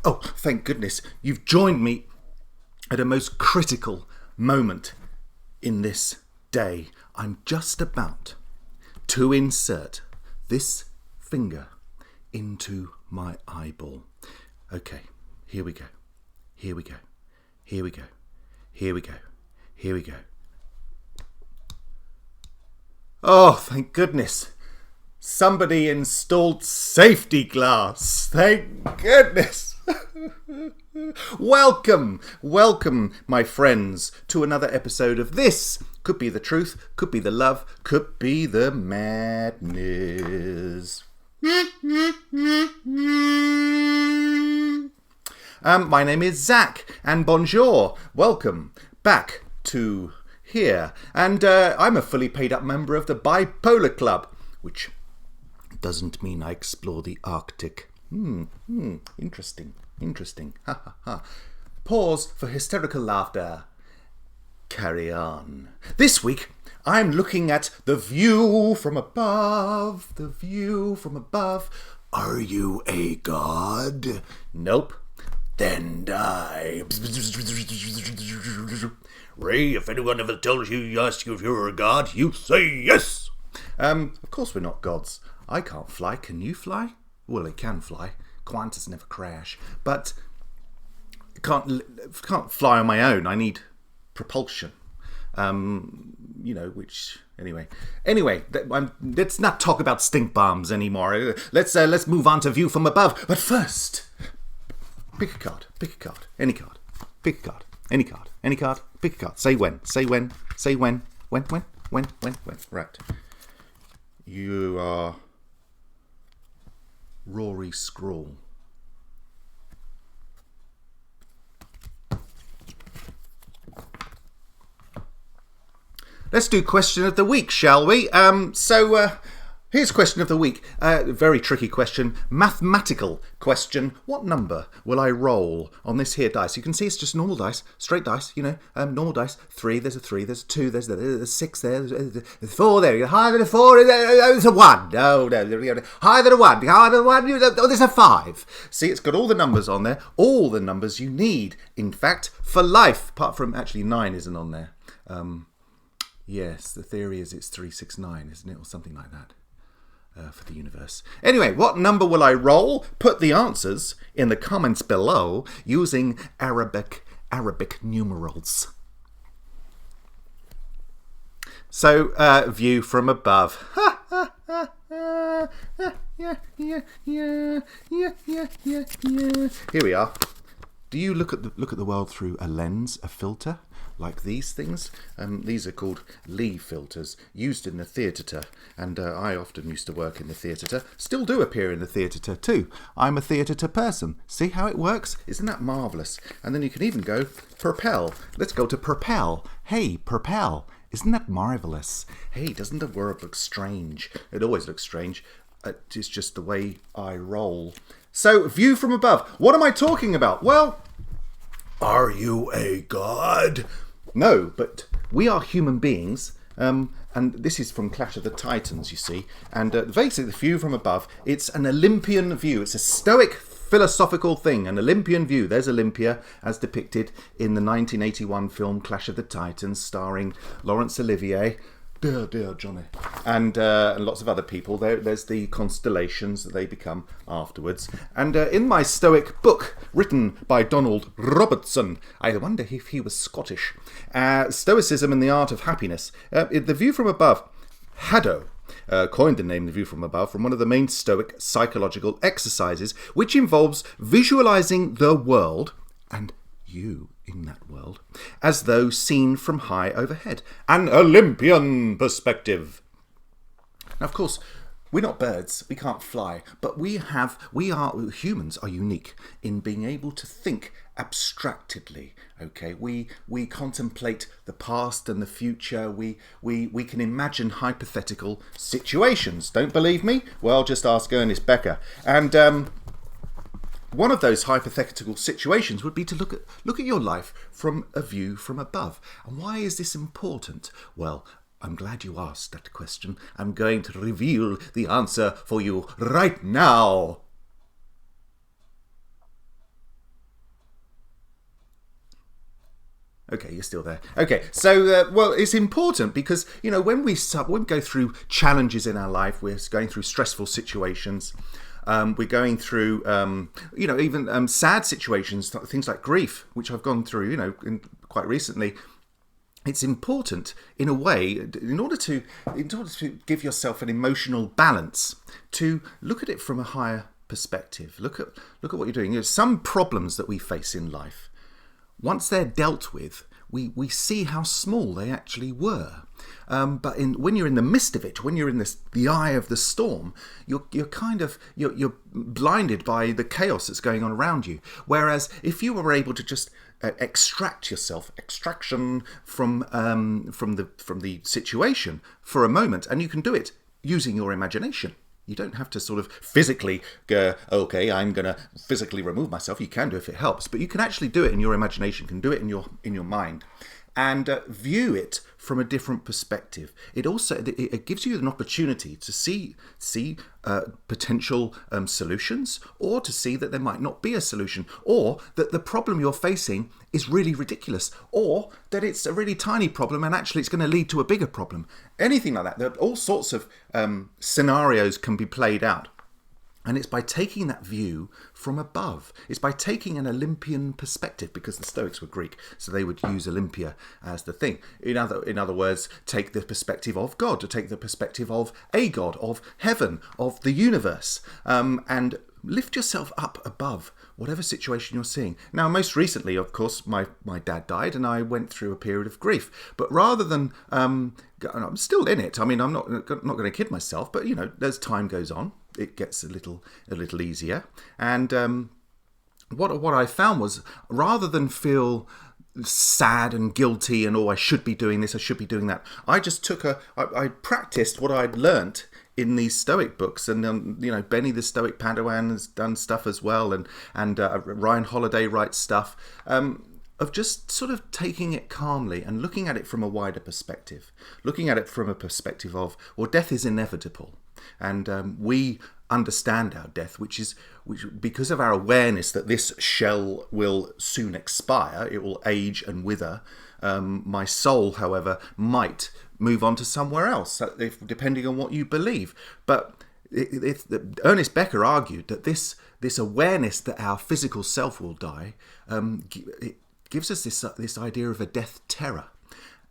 Oh, thank goodness, you've joined me at a most critical moment in this day. I'm just about to insert this finger into my eyeball. Okay, here we go. Here we go. Here we go. Here we go. Here we go. Oh, thank goodness. Somebody installed safety glass. Thank goodness. Welcome, my friends, to another episode of this. Could be the truth, could be the love, could be the madness. My name is Zach, and bonjour. Welcome back to here. And I'm a fully paid up member of the Bipolar Club, which doesn't mean I explore the Arctic. Interesting. Ha ha ha. Pause for hysterical laughter. Carry on. This week, I'm looking at the view from above. The view from above. Are you a god? Nope. Then die. Ray, if anyone ever tells you, ask you if you're a god, you say yes. Of course we're not gods. I can't fly. Can you fly? Well, it can fly. Qantas never crash. But I can't fly on my own. I need propulsion. Which anyway. Let's not talk about stink bombs anymore. Let's move on to view from above. But first, pick a card. Any card. Pick a card. Any card. Pick a card. Say when. When. Right. You are Rory Scrawl. Let's do question of the week, shall we? Here's question of the week. Very tricky question. Mathematical question. What number will I roll on this here dice? You can see it's just normal dice. Straight dice, normal dice. 3, there's a 3, there's a 2, there's a 6 there, there's 4 there. Higher than a 4, there's a 1. No. Higher than a 1, there's a 5. See, it's got all the numbers on there. All the numbers you need, in fact, for life. Apart from, actually, 9 isn't on there. Yes, the theory is it's 369, isn't it? Or something like that. For the universe. Anyway, what number will I roll? Put the answers in the comments below using Arabic numerals. So, view from above. Here we are. Do you look at the world through a lens, a filter? Like these things. These are called Lee filters, used in the theatre, and I often used to work in the theatre, still do appear in the theatre too. I'm a theatre person. See how it works? Isn't that marvellous? And then you can even go propel. Let's go to propel. Hey, propel. Isn't that marvellous? Hey, doesn't the word look strange? It always looks strange. It's just the way I roll. So, view from above. What am I talking about? Well, are you a god? No, but we are human beings, and this is from Clash of the Titans, you see, and basically the view from above, it's an Olympian view. It's a Stoic philosophical thing, an Olympian view. There's Olympia, as depicted in the 1981 film Clash of the Titans, starring Laurence Olivier. Dear Johnny. And lots of other people. There's the constellations that they become afterwards. And in my Stoic book, written by Donald Robertson, I wonder if he was Scottish, Stoicism and the Art of Happiness, the view from above, Haddo, coined the name The View from Above from one of the main Stoic psychological exercises, which involves visualizing the world and you in that world as though seen from high overhead. An Olympian perspective. Now, of course, we're not birds, we can't fly, but humans are unique in being able to think abstractedly. Okay, we contemplate the past and the future. We can imagine hypothetical situations. Don't believe me? Well, just ask Ernest Becker. And one of those hypothetical situations would be to look at your life from a view from above. And why is this important? Well, I'm glad you asked that question. I'm going to reveal the answer for you right now. Okay, you're still there. Okay, so well, it's important because when we go through challenges in our life, we're going through stressful situations. We're going through, even sad situations, things like grief, which I've gone through, quite recently. It's important, in a way, in order to give yourself an emotional balance, to look at it from a higher perspective. Look at what you're doing. Some problems that we face in life, once they're dealt with, we see how small they actually were. But when you're in the midst of it, when you're in the eye of the storm, you're blinded by the chaos that's going on around you. Whereas if you were able to just extraction from the situation for a moment, and you can do it using your imagination. You don't have to sort of physically go, okay, I'm going to physically remove myself. You can do it if it helps, but you can actually do it in your imagination, can do it in your mind, and view it from a different perspective. It also gives you an opportunity to see potential solutions, or to see that there might not be a solution, or that the problem you're facing is really ridiculous, or that it's a really tiny problem and actually it's going to lead to a bigger problem. Anything like that. There are all sorts of scenarios can be played out. And it's by taking that view from above. It's by taking an Olympian perspective, because the Stoics were Greek, so they would use Olympia as the thing. In other words, take the perspective of God, to take the perspective of a God, of heaven, of the universe, and lift yourself up above whatever situation you're seeing. Now, most recently, of course, my dad died, and I went through a period of grief. But rather than, I'm still in it. I mean, I'm not going to kid myself, but as time goes on, it gets a little easier. And what I found was, rather than feel sad and guilty and I should be doing this, I should be doing that, I just I practiced what I'd learnt in these Stoic books, and Benny the Stoic Padawan has done stuff as well, and Ryan Holiday writes stuff of just sort of taking it calmly and looking at it from a wider perspective, looking at it from a perspective of, well, death is inevitable, and we understand our death, which because of our awareness that this shell will soon expire, it will age and wither. My soul, however, might move on to somewhere else, depending on what you believe. But Ernest Becker argued that this awareness that our physical self will die, it gives us this idea of a death terror.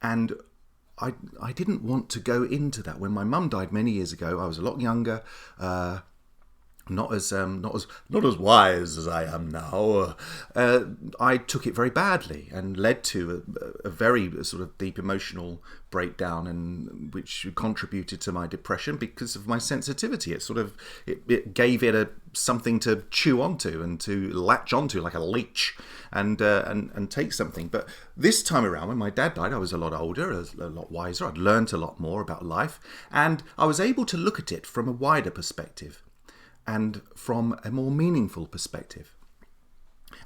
And I didn't want to go into that. When my mum died many years ago, I was a lot younger, not as wise as I am now. I took it very badly, and led to a very sort of deep emotional breakdown, and which contributed to my depression because of my sensitivity. It gave it something to chew onto and to latch onto, like a leech, and take something. But this time around, when my dad died, I was a lot older, a lot wiser. I'd learnt a lot more about life, and I was able to look at it from a wider perspective, and from a more meaningful perspective.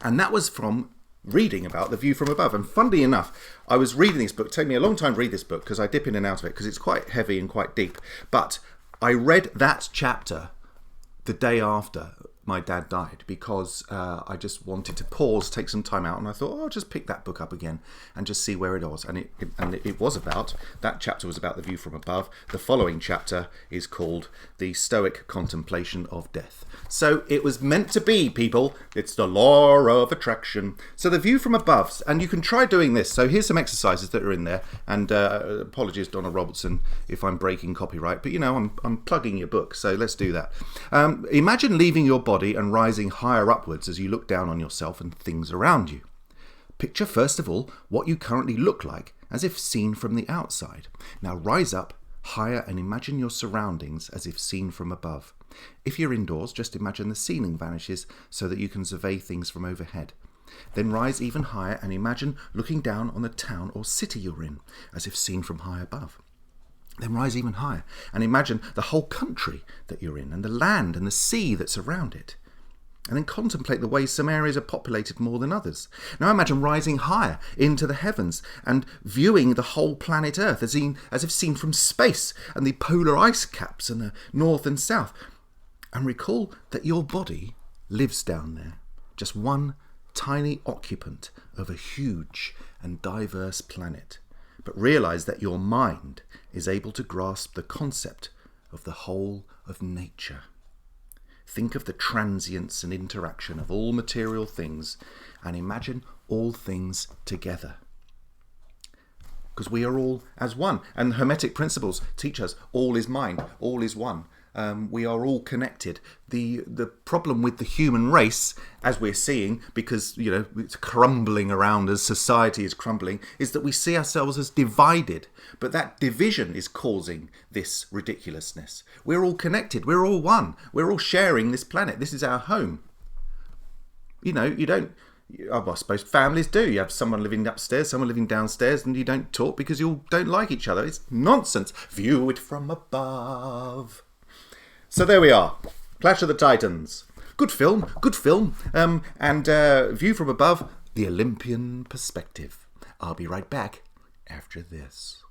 And that was from reading about The View from Above. And funnily enough, I was reading this book. It took me a long time to read this book, because I dip in and out of it, because it's quite heavy and quite deep. But I read that chapter the day after my dad died, because I just wanted to pause, take some time out, and I thought, I'll just pick that book up again and just see where it was. And it was about, that chapter was about The View from Above. The following chapter is called The Stoic Contemplation of Death. So it was meant to be, people. It's the law of attraction. So The View from Above, and you can try doing this. So here's some exercises that are in there, and apologies, Donna Robertson, if I'm breaking copyright, but I'm plugging your book, so let's do that. Imagine leaving your body and rising higher upwards as you look down on yourself and things around you. Picture first of all what you currently look like, as if seen from the outside. Now rise up higher and imagine your surroundings as if seen from above. If you're indoors, just imagine the ceiling vanishes so that you can survey things from overhead. Then rise even higher and imagine looking down on the town or city you're in, as if seen from high above. Then rise even higher and imagine the whole country that you're in, and the land and the sea that's around it. And then contemplate the way some areas are populated more than others. Now imagine rising higher into the heavens and viewing the whole planet Earth as if seen from space, and the polar ice caps and the north and south. And recall that your body lives down there, just 1 tiny occupant of a huge and diverse planet, but realize that your mind is able to grasp the concept of the whole of nature. Think of the transience and interaction of all material things and imagine all things together. Because we are all as one. And Hermetic principles teach us all is mind, all is one. We are all connected. The problem with the human race, as we're seeing, because it's crumbling around as society is crumbling, is that we see ourselves as divided. But that division is causing this ridiculousness. We're all connected. We're all one. We're all sharing this planet. This is our home. You don't. I suppose families do. You have someone living upstairs, someone living downstairs, and you don't talk because you all don't like each other. It's nonsense. View it from above. So there we are. Clash of the Titans. Good film. And View from Above, the Olympian perspective. I'll be right back after this.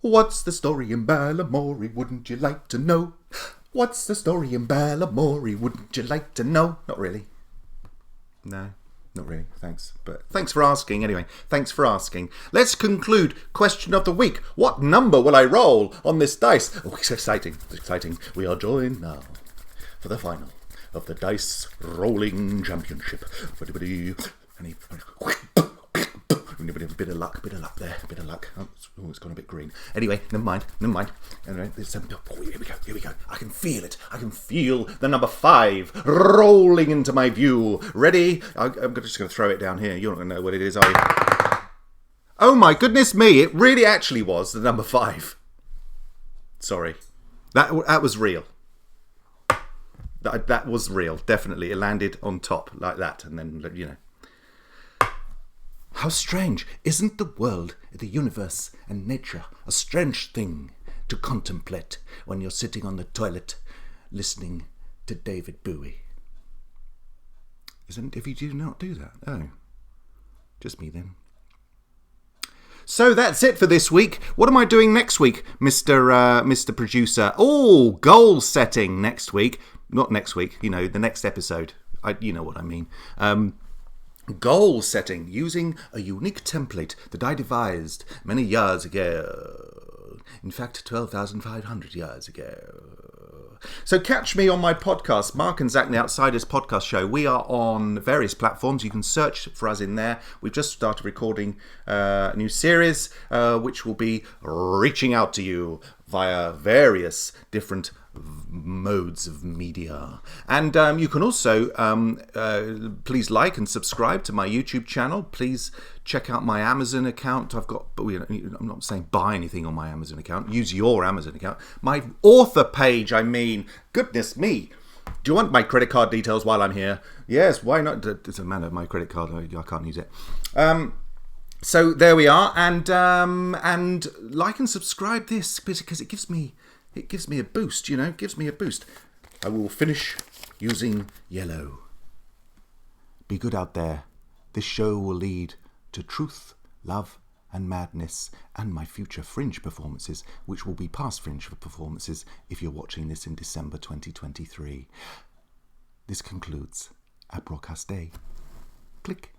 What's the story in Balamory? Wouldn't you like to know? What's the story in Balamory? Wouldn't you like to know? Not really. No, not really. Thanks. But thanks for asking anyway. Thanks for asking. Let's conclude question of the week. What number will I roll on this dice? Oh, it's exciting. It's exciting. We are joined now for the final of the Dice Rolling Championship. A bit of luck there, a bit of luck. Oh, it's gone a bit green. Anyway, never mind. Anyway, here we go. I can feel it. I can feel the number 5 rolling into my view. Ready? I'm just going to throw it down here. You're not going to know what it is, are you? Oh my goodness me, it really actually was the number 5. Sorry. That was real. That was real, definitely. It landed on top like that, and then, How strange. Isn't the world, the universe and nature a strange thing to contemplate when you're sitting on the toilet listening to David Bowie? If you do not do that? Oh. Just me then. So that's it for this week. What am I doing next week, Mr. Producer? Oh, goal setting next week. Not next week, the next episode. You know what I mean. Goal setting using a unique template that I devised many years ago. In fact, 12,500 years ago. So catch me on my podcast, Mark and Zach, the Outsiders podcast show. We are on various platforms. You can search for us in there. We've just started recording a new series, which will be reaching out to you via various different modes of media. And you can also please like and subscribe to my YouTube channel. Please check out my Amazon account. I'm not saying buy anything on my Amazon account. Use your Amazon account. My author page, goodness me. Do you want my credit card details while I'm here? Yes, why not? It doesn't matter, my credit card, I can't use it. So there we are, and like and subscribe this because it gives me a boost, it gives me a boost. I will finish using yellow. Be good out there. This show will lead to truth, love, and madness, and my future Fringe performances, which will be past Fringe performances if you're watching this in December 2023. This concludes our broadcast day. Click.